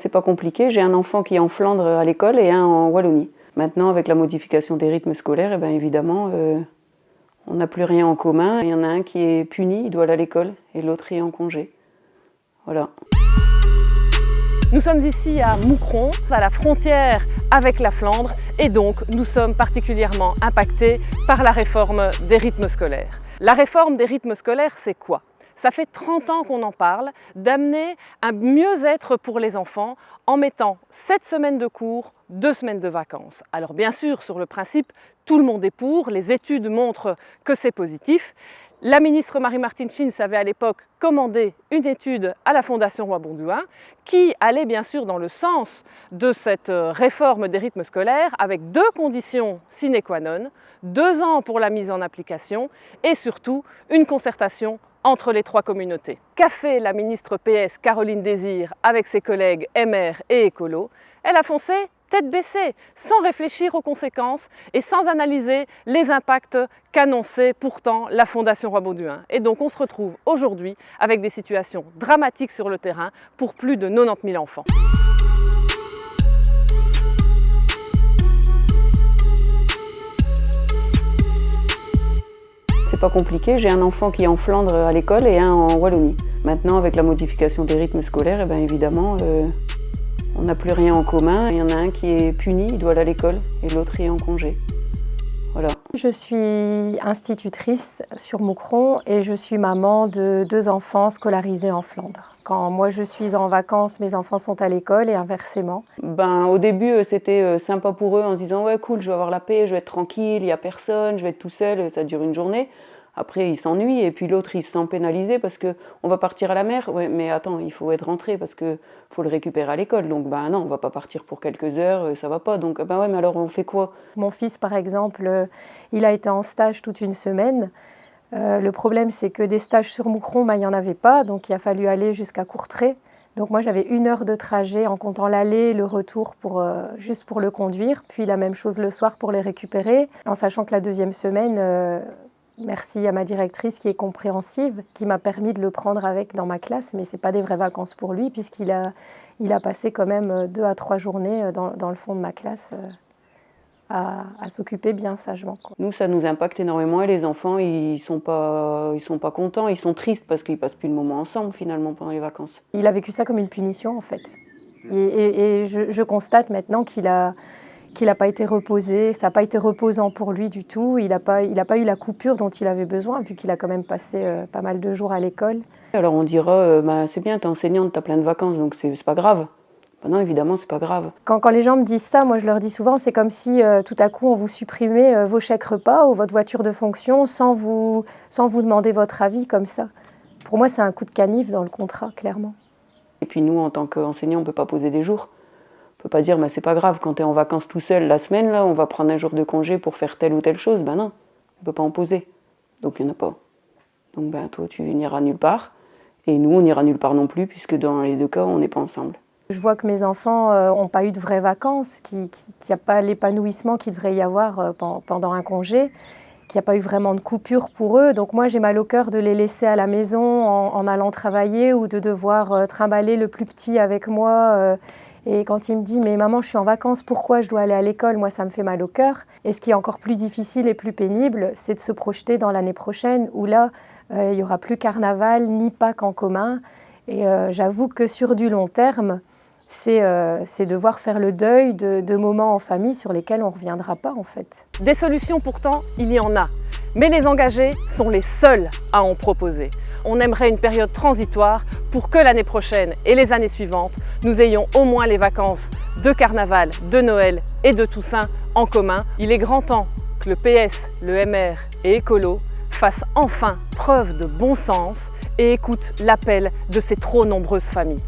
C'est pas compliqué, j'ai un enfant qui est en Flandre à l'école et un en Wallonie. Maintenant, avec la modification des rythmes scolaires, évidemment, on n'a plus rien en commun. Il y en a un qui est puni, il doit aller à l'école, et l'autre est en congé. Voilà. Nous sommes ici à Moucron, à la frontière avec la Flandre, et donc nous sommes particulièrement impactés par la réforme des rythmes scolaires. La réforme des rythmes scolaires, c'est quoi ? Ça fait 30 ans qu'on en parle, d'amener un mieux-être pour les enfants en mettant 7 semaines de cours, 2 semaines de vacances. Alors bien sûr, sur le principe, tout le monde est pour, les études montrent que c'est positif. La ministre Marie-Martine Schins avait à l'époque commandé une étude à la Fondation Roi Baudouin qui allait bien sûr dans le sens de cette réforme des rythmes scolaires avec 2 conditions sine qua non, 2 ans pour la mise en application et surtout une concertation entre les 3 communautés. Qu'a fait la ministre PS Caroline Désir avec ses collègues MR et Écolo? Elle a foncé tête baissée, sans réfléchir aux conséquences et sans analyser les impacts qu'annonçait pourtant la Fondation Roi Baudouin. Et donc on se retrouve aujourd'hui avec des situations dramatiques sur le terrain pour plus de 90 000 enfants. C'est pas compliqué, j'ai un enfant qui est en Flandre à l'école et un en Wallonie. Maintenant, avec la modification des rythmes scolaires, évidemment, on n'a plus rien en commun. Il y en a un qui est puni, il doit aller à l'école, et l'autre est en congé. Voilà. Je suis institutrice sur Moucron et je suis maman de 2 enfants scolarisés en Flandre. Quand moi je suis en vacances, mes enfants sont à l'école et inversement. Au début, c'était sympa pour eux en se disant « ouais, cool, je vais avoir la paix, je vais être tranquille, il n'y a personne, je vais être tout seul, ça dure une journée ». Après, ils s'ennuient et puis l'autre, il se sent pénalisé parce qu'on va partir à la mer. Ouais, mais attends, il faut être rentré parce qu'il faut le récupérer à l'école. Donc, non, on va pas partir pour quelques heures, ça va pas. Donc, ouais, mais alors on fait quoi? Mon fils, par exemple, il a été en stage toute une semaine. Le problème, c'est que des stages sur Moucron, il n'y en avait pas. Donc, il a fallu aller jusqu'à Courtrai. Donc, moi, j'avais 1 heure de trajet en comptant l'aller et le retour juste pour le conduire. Puis, la même chose le soir pour les récupérer. En sachant que la 2e semaine... Merci à ma directrice qui est compréhensive, qui m'a permis de le prendre avec dans ma classe, mais ce n'est pas des vraies vacances pour lui, puisqu'il a passé quand même 2 à 3 journées dans le fond de ma classe à s'occuper bien sagement. Nous, ça nous impacte énormément et les enfants, ils sont pas contents, ils sont tristes parce qu'ils ne passent plus le moment ensemble finalement pendant les vacances. Il a vécu ça comme une punition en fait. Et je constate maintenant qu'il n'a pas été reposé, ça n'a pas été reposant pour lui du tout. Il n'a pas eu la coupure dont il avait besoin, vu qu'il a quand même passé pas mal de jours à l'école. Alors on dira, c'est bien, t'es enseignante, t'as plein de vacances, donc c'est pas grave. Non, évidemment, c'est pas grave. Quand les gens me disent ça, moi je leur dis souvent, c'est comme si tout à coup on vous supprimait vos chèques repas ou votre voiture de fonction sans vous demander votre avis comme ça. Pour moi, c'est un coup de canif dans le contrat, clairement. Et puis nous, en tant qu'enseignants, on ne peut pas poser des jours. On ne peut pas dire, c'est pas grave, quand tu es en vacances tout seul la semaine, là, on va prendre un jour de congé pour faire telle ou telle chose. Non, on ne peut pas en poser. Donc il n'y en a pas. Donc toi, tu n'iras nulle part. Et nous, on n'ira nulle part non plus, puisque dans les 2 cas, on n'est pas ensemble. Je vois que mes enfants n'ont pas eu de vraies vacances, qu'il n'y a pas l'épanouissement qu'il devrait y avoir pendant un congé, qu'il n'y a pas eu vraiment de coupure pour eux. Donc moi, j'ai mal au cœur de les laisser à la maison en allant travailler ou de devoir trimballer le plus petit avec moi. Et quand il me dit « mais maman, je suis en vacances, pourquoi je dois aller à l'école ?» Moi, ça me fait mal au cœur. Et ce qui est encore plus difficile et plus pénible, c'est de se projeter dans l'année prochaine où là, il n'y aura plus carnaval ni Pâques en commun. Et j'avoue que sur du long terme, c'est devoir faire le deuil de moments en famille sur lesquels on ne reviendra pas en fait. Des solutions pourtant, il y en a. Mais les engagés sont les seuls à en proposer. On aimerait une période transitoire pour que l'année prochaine et les années suivantes, nous ayons au moins les vacances de carnaval, de Noël et de Toussaint en commun. Il est grand temps que le PS, le MR et Écolo fassent enfin preuve de bon sens et écoutent l'appel de ces trop nombreuses familles.